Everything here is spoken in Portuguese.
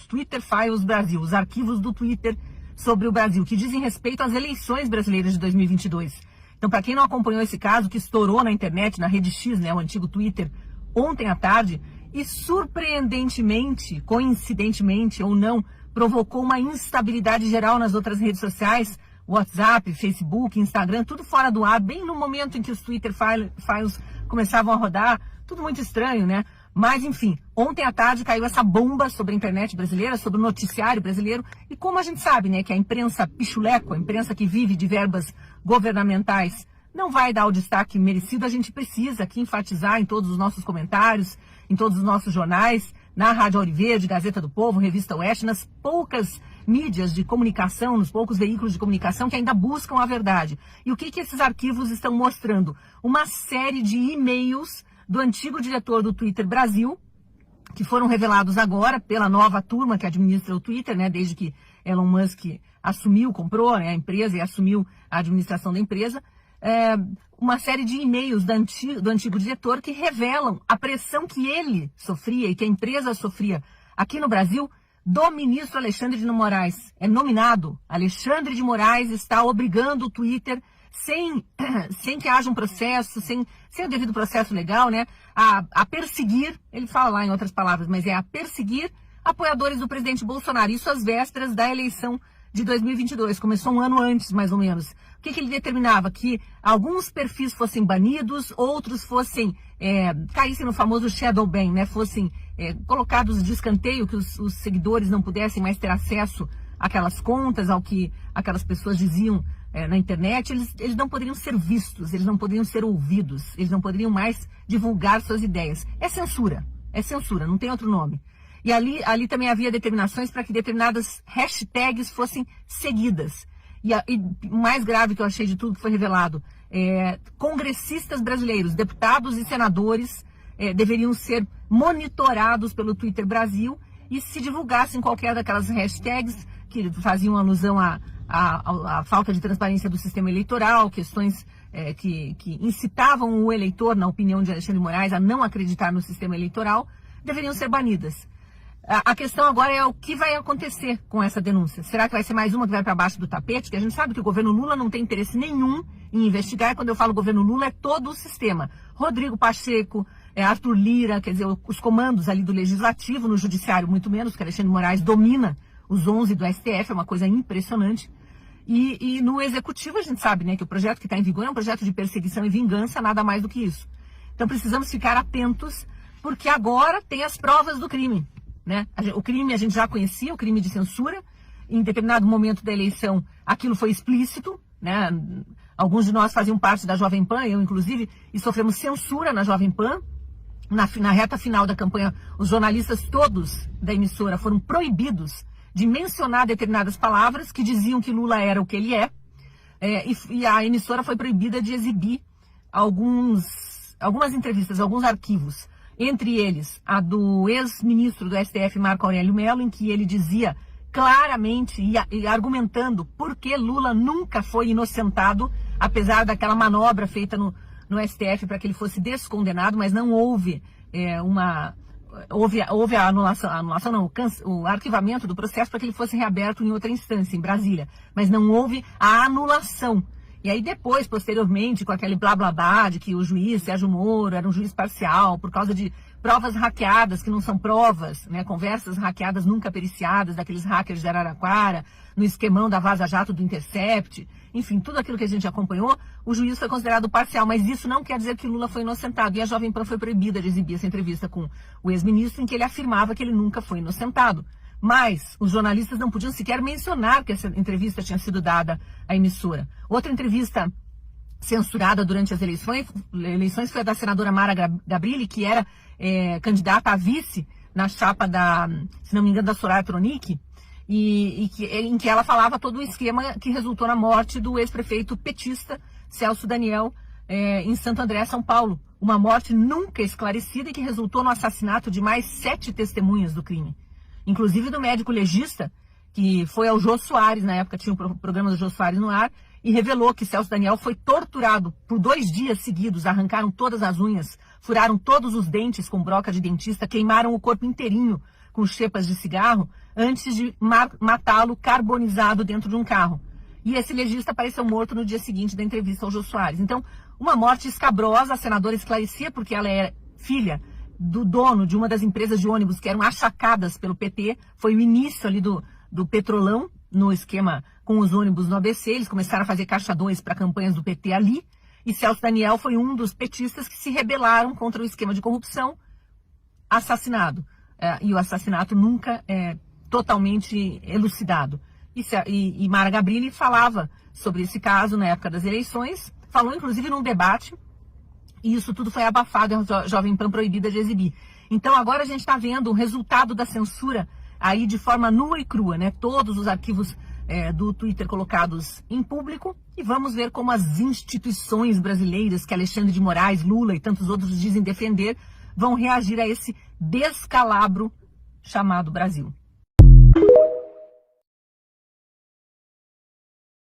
Twitter Files Brasil, os arquivos do Twitter sobre o Brasil, que dizem respeito às eleições brasileiras de 2022. Então, para quem não acompanhou esse caso, que estourou na internet, na Rede X, né, o antigo Twitter, ontem à tarde, e surpreendentemente, coincidentemente ou não, provocou uma instabilidade geral nas outras redes sociais, WhatsApp, Facebook, Instagram, tudo fora do ar, bem no momento em que os Twitter Files começavam a rodar, tudo muito estranho, né? Mas, enfim, ontem à tarde caiu essa bomba sobre a internet brasileira, sobre o noticiário brasileiro, e como a gente sabe, né, que a imprensa pichuleco, a imprensa que vive de verbas governamentais, não vai dar o destaque merecido, a gente precisa aqui enfatizar em todos os nossos comentários, em todos os nossos jornais, na Rádio Ouro Verde, Gazeta do Povo, Revista Oeste, nas poucas mídias de comunicação, nos poucos veículos de comunicação que ainda buscam a verdade. E o que esses arquivos estão mostrando? Uma série de e-mails do antigo diretor do Twitter Brasil, que foram revelados agora pela nova turma que administra o Twitter, né, desde que Elon Musk assumiu, comprou, né, a empresa e assumiu a administração da empresa, uma série de e-mails do antigo diretor que revelam a pressão que ele sofria e que a empresa sofria aqui no Brasil do ministro Alexandre de Moraes. É nominado. Alexandre de Moraes está obrigando o Twitter, sem que haja um processo, sem o devido processo legal, né, a perseguir, ele fala lá em outras palavras, mas é a perseguir apoiadores do presidente Bolsonaro. Isso às vésperas da eleição de 2022, começou um ano antes, mais ou menos. O que ele determinava? Que alguns perfis fossem banidos, outros fossem, caíssem no famoso shadow ban, né? Fossem colocados de escanteio, que os seguidores não pudessem mais ter acesso àquelas contas, ao que aquelas pessoas diziam na internet. Eles não poderiam ser vistos, eles não poderiam ser ouvidos, eles não poderiam mais divulgar suas ideias. É censura, não tem outro nome. E ali também havia determinações para que determinadas hashtags fossem seguidas. E o mais grave que eu achei de tudo que foi revelado, congressistas brasileiros, deputados e senadores deveriam ser monitorados pelo Twitter Brasil, e se divulgassem qualquer daquelas hashtags que faziam alusão à falta de transparência do sistema eleitoral, questões que incitavam o eleitor, na opinião de Alexandre de Moraes, a não acreditar no sistema eleitoral, deveriam ser banidas. A questão agora é o que vai acontecer com essa denúncia. Será que vai ser mais uma que vai para baixo do tapete? Que a gente sabe que o governo Lula não tem interesse nenhum em investigar. Quando eu falo governo Lula, é todo o sistema. Rodrigo Pacheco, Arthur Lira, quer dizer, os comandos ali do Legislativo, no Judiciário muito menos, que Alexandre de Moraes domina os 11 do STF, é uma coisa impressionante. E no Executivo a gente sabe, né, que o projeto que está em vigor é um projeto de perseguição e vingança, nada mais do que isso. Então precisamos ficar atentos, porque agora tem as provas do crime. Né? O crime a gente já conhecia, o crime de censura. Em determinado momento da eleição, aquilo foi explícito, né? Alguns de nós faziam parte da Jovem Pan, eu inclusive, e sofremos censura na Jovem Pan. Na reta final da campanha, os jornalistas todos da emissora foram proibidos de mencionar determinadas palavras que diziam que Lula era o que ele é. E a emissora foi proibida de exibir algumas entrevistas, alguns arquivos. Entre eles, a do ex-ministro do STF, Marco Aurélio Mello, em que ele dizia claramente e argumentando por que Lula nunca foi inocentado, apesar daquela manobra feita no STF para que ele fosse descondenado, mas não houve houve a anulação não, o arquivamento do processo para que ele fosse reaberto em outra instância, em Brasília, mas não houve a anulação. E aí depois, posteriormente, com aquele blá blá blá de que o juiz Sérgio Moro era um juiz parcial por causa de provas hackeadas que não são provas, né? Conversas hackeadas nunca periciadas daqueles hackers de Araraquara, no esquemão da Vaza Jato do Intercept, enfim, tudo aquilo que a gente acompanhou, o juiz foi considerado parcial, mas isso não quer dizer que Lula foi inocentado. E a Jovem Pan foi proibida de exibir essa entrevista com o ex-ministro, em que ele afirmava que ele nunca foi inocentado. Mas os jornalistas não podiam sequer mencionar que essa entrevista tinha sido dada à emissora. Outra entrevista censurada durante as eleições foi a da senadora Mara Gabrilli, que era candidata a vice na chapa se não me engano, da Soraya Tronic, em que ela falava todo o esquema que resultou na morte do ex-prefeito petista Celso Daniel em Santo André, São Paulo. Uma morte nunca esclarecida e que resultou no assassinato de mais 7 testemunhas do crime. Inclusive do médico legista, que foi ao Jô Soares, na época tinha o programa do Jô Soares no ar, e revelou que Celso Daniel foi torturado por 2 dias seguidos, arrancaram todas as unhas, furaram todos os dentes com broca de dentista, queimaram o corpo inteirinho com chepas de cigarro antes de matá-lo carbonizado dentro de um carro. E esse legista apareceu morto no dia seguinte da entrevista ao Jô Soares. Então, uma morte escabrosa, a senadora esclarecia porque ela é filha do dono de uma das empresas de ônibus que eram achacadas pelo PT, foi o início ali do Petrolão, no esquema com os ônibus no ABC, eles começaram a fazer caixa 2 para campanhas do PT ali, e Celso Daniel foi um dos petistas que se rebelaram contra o esquema de corrupção, assassinado. E o assassinato nunca é totalmente elucidado. E Mara Gabrilli falava sobre esse caso na época das eleições, falou inclusive num debate, e isso tudo foi abafado, a Jovem Pan proibida de exibir. Então agora a gente está vendo o resultado da censura aí de forma nua e crua, né? Todos os arquivos do Twitter colocados em público, e vamos ver como as instituições brasileiras que Alexandre de Moraes, Lula e tantos outros dizem defender, vão reagir a esse descalabro chamado Brasil.